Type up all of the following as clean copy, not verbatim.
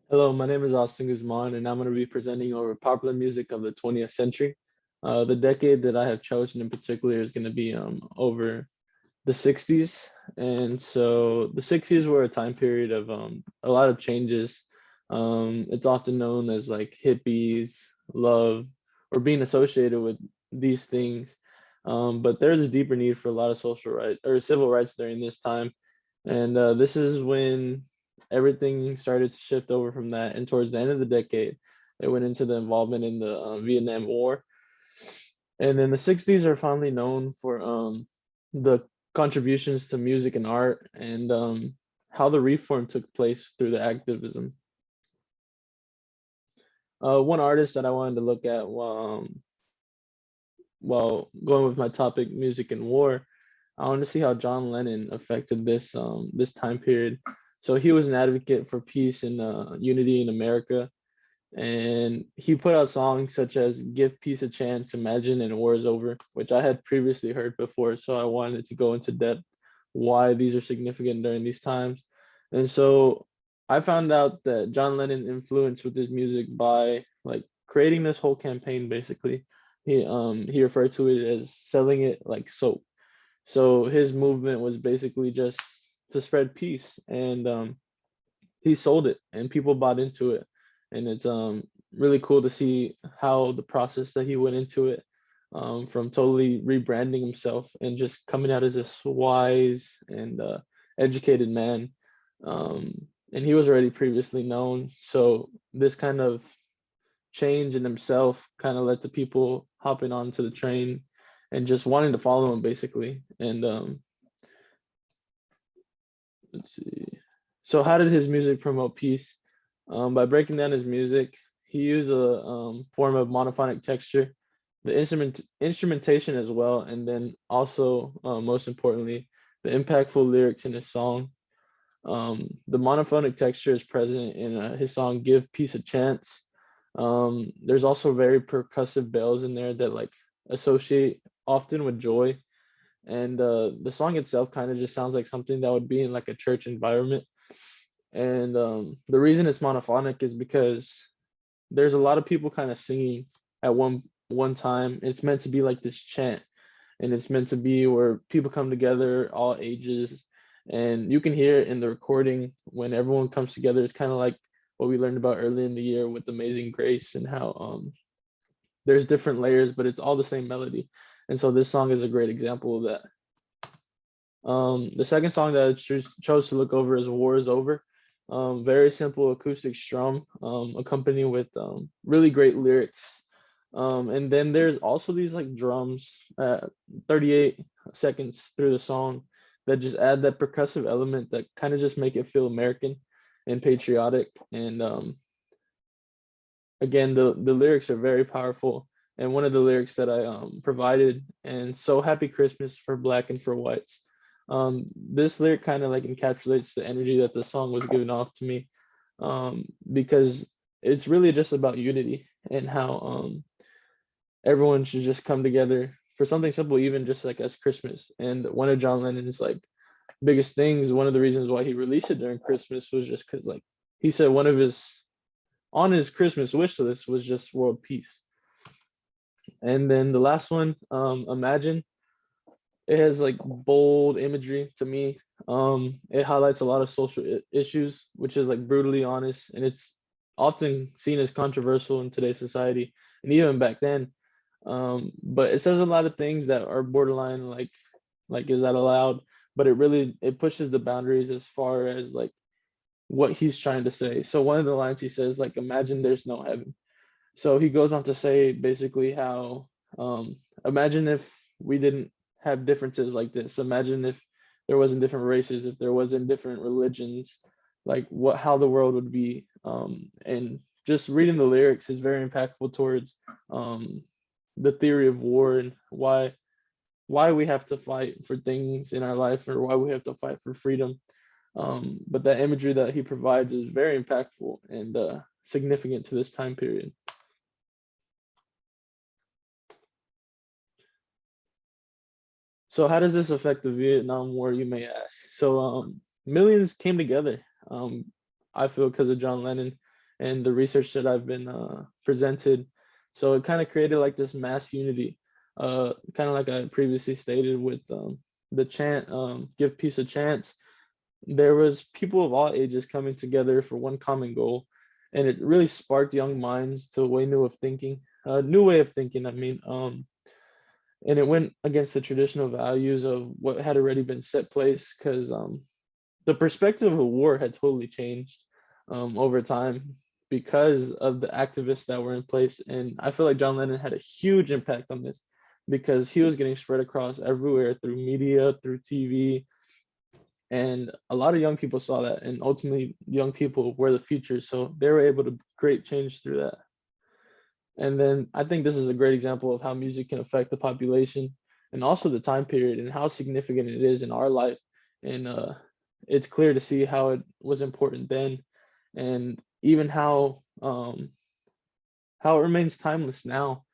Hello, my name is Austin Guzman, and I'm going to be presenting over popular music of the 20th century. The decade that I have chosen in particular is going to be over the 60s. And so the 60s were a time period of a lot of changes. It's often known as like hippies, love, or being associated with these things. But there's a deeper need for a lot of social rights or civil rights during this time. And this is when everything started to shift over from that. And towards the end of the decade, it went into the involvement in the Vietnam War. And then the 60s are finally known for the contributions to music and art and how the reform took place through the activism. One artist that I wanted to look at while going with my topic, music and war, I want to see how John Lennon affected this time period. So he was an advocate for peace and unity in America, and he put out songs such as "Give Peace a Chance," "Imagine," and "War is Over," which I had previously heard before. So I wanted to go into depth why these are significant during these times. And so I found out that John Lennon influenced with his music by like creating this whole campaign basically. He referred to it as selling it like soap. So his movement was basically just to spread peace, and he sold it, and people bought into it, and it's really cool to see how the process that he went into it, from totally rebranding himself and just coming out as this wise and educated man. And he was already previously known, so this kind of change in himself kind of led to people hopping onto the train and just wanting to follow him basically. And let's see. So how did his music promote peace? By breaking down his music, he used a form of monophonic texture, the instrumentation as well, and then also most importantly, the impactful lyrics in his song. The monophonic texture is present in his song "Give Peace a Chance." There's also very percussive bells in there that like associate often with joy, and the song itself kind of just sounds like something that would be in like a church environment. And the reason it's monophonic is because there's a lot of people kind of singing at one time. It's meant to be like this chant, and it's meant to be where people come together, all ages, and you can hear it in the recording when everyone comes together. It's kind of like what we learned about earlier in the year with Amazing Grace and how there's different layers, but it's all the same melody. And so this song is a great example of that. The second song that I chose to look over is "War is Over." Very simple acoustic strum, accompanied with really great lyrics. And then there's also these like drums, 38 seconds through the song, that just add that percussive element that kind of just make it feel American and patriotic. And again, the lyrics are very powerful. And one of the lyrics that I provided, and "So happy Christmas for black and for whites." This lyric kind of like encapsulates the energy that the song was giving off to me, because it's really just about unity and how everyone should just come together for something simple, even just like as Christmas. And one of John Lennon's like biggest things, one of the reasons why he released it during Christmas was just because like he said one of his on his Christmas wish list was just world peace. And then the last one, Imagine, it has like bold imagery to me. It highlights a lot of social issues, which is like brutally honest, and it's often seen as controversial in today's society, and even back then. But it says a lot of things that are borderline like is that allowed? But it pushes the boundaries as far as like what he's trying to say. So one of the lines he says like, "Imagine there's no heaven." So he goes on to say basically how imagine if we didn't have differences like this. Imagine if there wasn't different races, if there wasn't different religions, like what how the world would be. And just reading the lyrics is very impactful towards the theory of war and why we have to fight for things in our life or why we have to fight for freedom. But that imagery that he provides is very impactful and significant to this time period. So how does this affect the Vietnam War, you may ask? So millions came together. I feel because of John Lennon. and the research that I've been presented. So it kind of created like this mass unity, kind of like I previously stated with the chant, "Give peace a chance." There was people of all ages coming together for one common goal, and it really sparked young minds to a way new of thinking, a new way of thinking. I mean, and it went against the traditional values of what had already been set place because the perspective of war had totally changed over time because of the activists that were in place. And I feel like John Lennon had a huge impact on this because he was getting spread across everywhere through media, through TV, and a lot of young people saw that. And ultimately, young people were the future, so they were able to create change through that. And then I think this is a great example of how music can affect the population and also the time period and how significant it is in our life. And it's clear to see how it was important then, and even how it remains timeless now.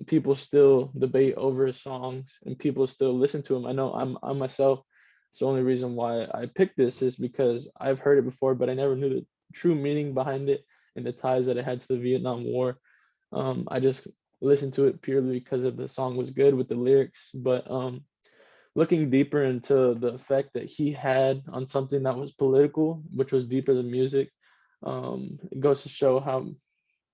People still debate over his songs and people still listen to him. I know I myself, it's the only reason why I picked this is because I've heard it before, but I never knew the true meaning behind it and the ties that it had to the Vietnam War. I just listened to it purely because of the song was good with the lyrics, but looking deeper into the effect that he had on something that was political, which was deeper than music, it goes to show how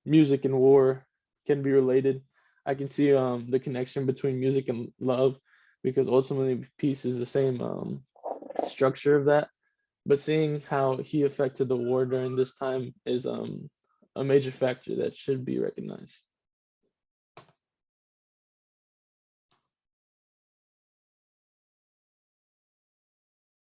music and war can be related. I can see the connection between music and love because ultimately peace is the same structure of that. But seeing how he affected the war during this time is a major factor that should be recognized.